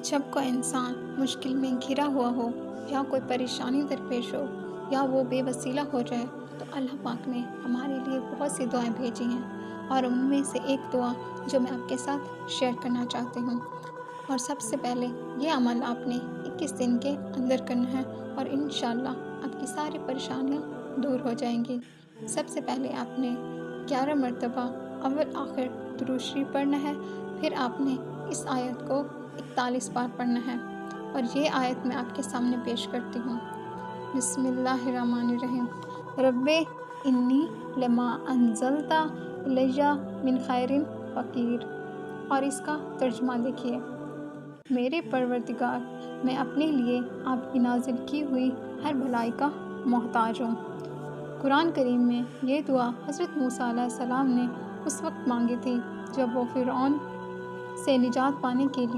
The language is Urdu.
جب کوئی انسان مشکل میں گھرا ہوا ہو یا کوئی پریشانی درپیش ہو یا وہ بے وسیلہ ہو جائے تو اللہ پاک نے ہمارے لیے بہت سی دعائیں بھیجی ہیں، اور ان میں سے ایک دعا جو میں آپ کے ساتھ شیئر کرنا چاہتی ہوں۔ اور سب سے پہلے یہ عمل آپ نے 21 دن کے اندر کرنا ہے، اور انشاءاللہ آپ کی ساری پریشانیاں دور ہو جائیں گی۔ سب سے پہلے آپ نے 11 مرتبہ اول آخر درود شریف پڑھنا ہے، پھر آپ نے اس آیت کو 41 بار پڑھنا ہے، اور یہ آیت میں آپ کے سامنے پیش کرتی ہوں۔ بسم اللہ الرحمن الرحیم۔ رب انی لما انزلت الی من خیر فقیر۔ اور اس کا ترجمہ دیکھیے، میرے پروردگار، میں اپنے لیے آپ کی نازل کی ہوئی ہر بھلائی کا محتاج ہوں۔ قرآن کریم میں یہ دعا حضرت موسیٰ علیہ السلام نے اس وقت مانگی تھی جب وہ فرعون سے نجات پانے کے لیے